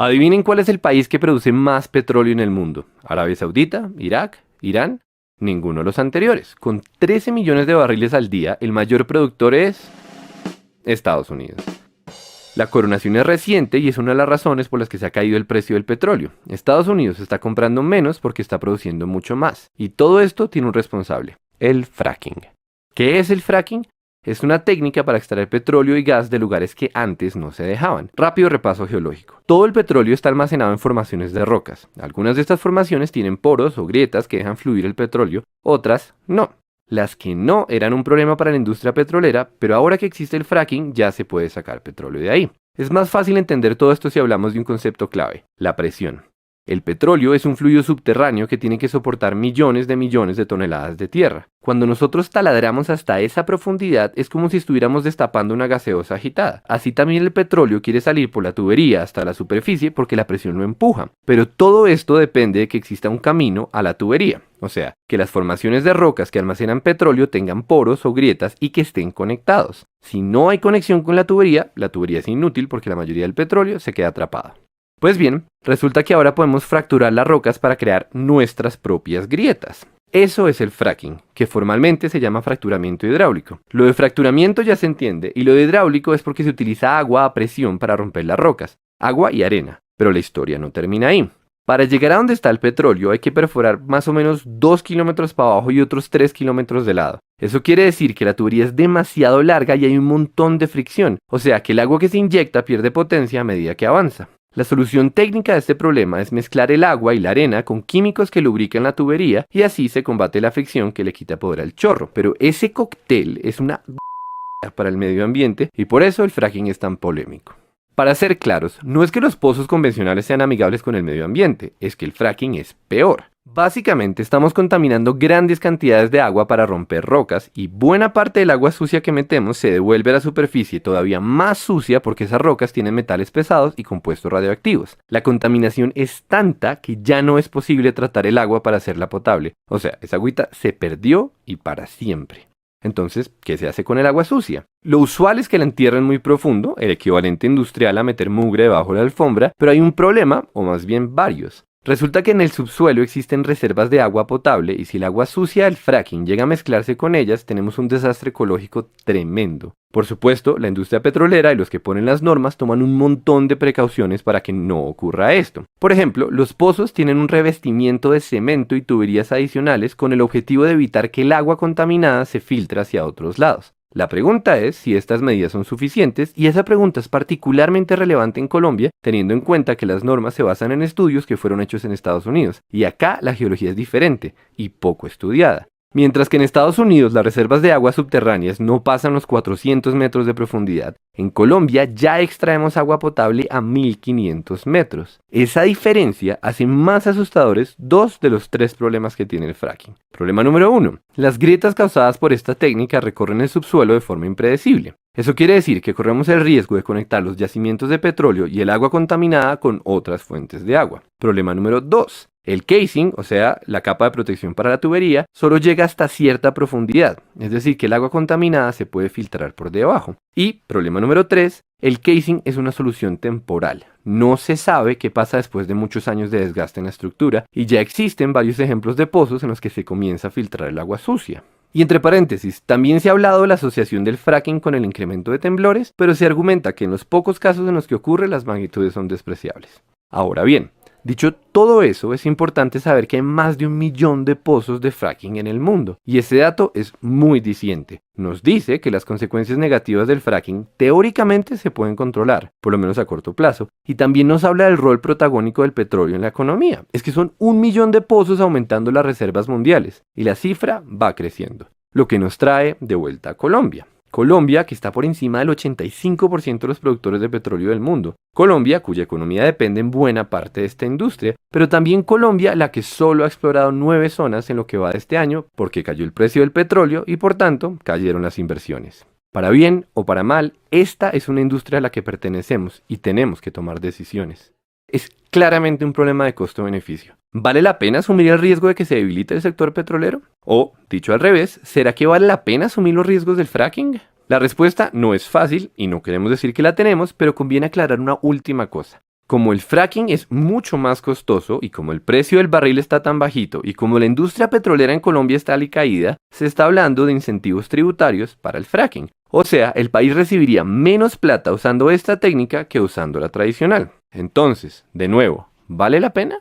Adivinen cuál es el país que produce más petróleo en el mundo. ¿Arabia Saudita? ¿Irak? ¿Irán? Ninguno de los anteriores. Con 13 millones de barriles al día, el mayor productor es Estados Unidos. La coronación es reciente y es una de las razones por las que se ha caído el precio del petróleo. Estados Unidos está comprando menos porque está produciendo mucho más. Y todo esto tiene un responsable: el fracking. ¿Qué es el fracking? Es una técnica para extraer petróleo y gas de lugares que antes no se dejaban. Rápido repaso geológico. Todo el petróleo está almacenado en formaciones de rocas. Algunas de estas formaciones tienen poros o grietas que dejan fluir el petróleo, otras no. Las que no eran un problema para la industria petrolera, pero ahora que existe el fracking ya se puede sacar petróleo de ahí. Es más fácil entender todo esto si hablamos de un concepto clave: la presión. El petróleo es un fluido subterráneo que tiene que soportar millones de toneladas de tierra. Cuando nosotros taladramos hasta esa profundidad es como si estuviéramos destapando una gaseosa agitada. Así también el petróleo quiere salir por la tubería hasta la superficie porque la presión lo empuja. Pero todo esto depende de que exista un camino a la tubería. O sea, que las formaciones de rocas que almacenan petróleo tengan poros o grietas y que estén conectados. Si no hay conexión con la tubería es inútil porque la mayoría del petróleo se queda atrapada. Pues bien, resulta que ahora podemos fracturar las rocas para crear nuestras propias grietas. Eso es el fracking, que formalmente se llama fracturamiento hidráulico. Lo de fracturamiento ya se entiende, y lo de hidráulico es porque se utiliza agua a presión para romper las rocas, agua y arena. Pero la historia no termina ahí. Para llegar a donde está el petróleo hay que perforar más o menos 2 kilómetros para abajo y otros 3 kilómetros de lado. Eso quiere decir que la tubería es demasiado larga y hay un montón de fricción, o sea que el agua que se inyecta pierde potencia a medida que avanza. La solución técnica de este problema es mezclar el agua y la arena con químicos que lubrican la tubería y así se combate la fricción que le quita poder al chorro. Pero ese cóctel es una para el medio ambiente y por eso el fracking es tan polémico. Para ser claros, no es que los pozos convencionales sean amigables con el medio ambiente, es que el fracking es peor. Básicamente estamos contaminando grandes cantidades de agua para romper rocas y buena parte del agua sucia que metemos se devuelve a la superficie todavía más sucia porque esas rocas tienen metales pesados y compuestos radioactivos. La contaminación es tanta que ya no es posible tratar el agua para hacerla potable. O sea, esa agüita se perdió y para siempre. Entonces, ¿qué se hace con el agua sucia? Lo usual es que la entierren muy profundo, el equivalente industrial a meter mugre debajo de la alfombra, pero hay un problema, o más bien varios. Resulta que en el subsuelo existen reservas de agua potable y si el agua sucia del fracking llega a mezclarse con ellas, tenemos un desastre ecológico tremendo. Por supuesto, la industria petrolera y los que ponen las normas toman un montón de precauciones para que no ocurra esto. Por ejemplo, los pozos tienen un revestimiento de cemento y tuberías adicionales con el objetivo de evitar que el agua contaminada se filtre hacia otros lados. La pregunta es si estas medidas son suficientes y esa pregunta es particularmente relevante en Colombia teniendo en cuenta que las normas se basan en estudios que fueron hechos en Estados Unidos y acá la geología es diferente y poco estudiada. Mientras que en Estados Unidos las reservas de aguas subterráneas no pasan los 400 metros de profundidad, en Colombia ya extraemos agua potable a 1500 metros. Esa diferencia hace más asustadores dos de los tres problemas que tiene el fracking. Problema número 1. Las grietas causadas por esta técnica recorren el subsuelo de forma impredecible. Eso quiere decir que corremos el riesgo de conectar los yacimientos de petróleo y el agua contaminada con otras fuentes de agua. Problema número 2. El casing, o sea, la capa de protección para la tubería, solo llega hasta cierta profundidad, es decir, que el agua contaminada se puede filtrar por debajo. Y, problema número 3, el casing es una solución temporal. No se sabe qué pasa después de muchos años de desgaste en la estructura, y ya existen varios ejemplos de pozos en los que se comienza a filtrar el agua sucia. Y entre paréntesis, también se ha hablado de la asociación del fracking con el incremento de temblores, pero se argumenta que en los pocos casos en los que ocurre las magnitudes son despreciables. Ahora bien, dicho todo eso, es importante saber que hay más de 1 millón de pozos de fracking en el mundo, y ese dato es muy diciente. Nos dice que las consecuencias negativas del fracking teóricamente se pueden controlar, por lo menos a corto plazo, y también nos habla del rol protagónico del petróleo en la economía. Es que son 1 millón de pozos aumentando las reservas mundiales, y la cifra va creciendo, lo que nos trae de vuelta a Colombia. Colombia, que está por encima del 85% de los productores de petróleo del mundo. Colombia, cuya economía depende en buena parte de esta industria, pero también Colombia, la que solo ha explorado 9 zonas en lo que va de este año, porque cayó el precio del petróleo y por tanto cayeron las inversiones. Para bien o para mal, esta es una industria a la que pertenecemos y tenemos que tomar decisiones. Es claramente un problema de costo-beneficio. ¿Vale la pena asumir el riesgo de que se debilite el sector petrolero? O, dicho al revés, ¿será que vale la pena asumir los riesgos del fracking? La respuesta no es fácil y no queremos decir que la tenemos, pero conviene aclarar una última cosa. Como el fracking es mucho más costoso y como el precio del barril está tan bajito y como la industria petrolera en Colombia está alicaída, se está hablando de incentivos tributarios para el fracking. O sea, el país recibiría menos plata usando esta técnica que usando la tradicional. Entonces, de nuevo, ¿vale la pena?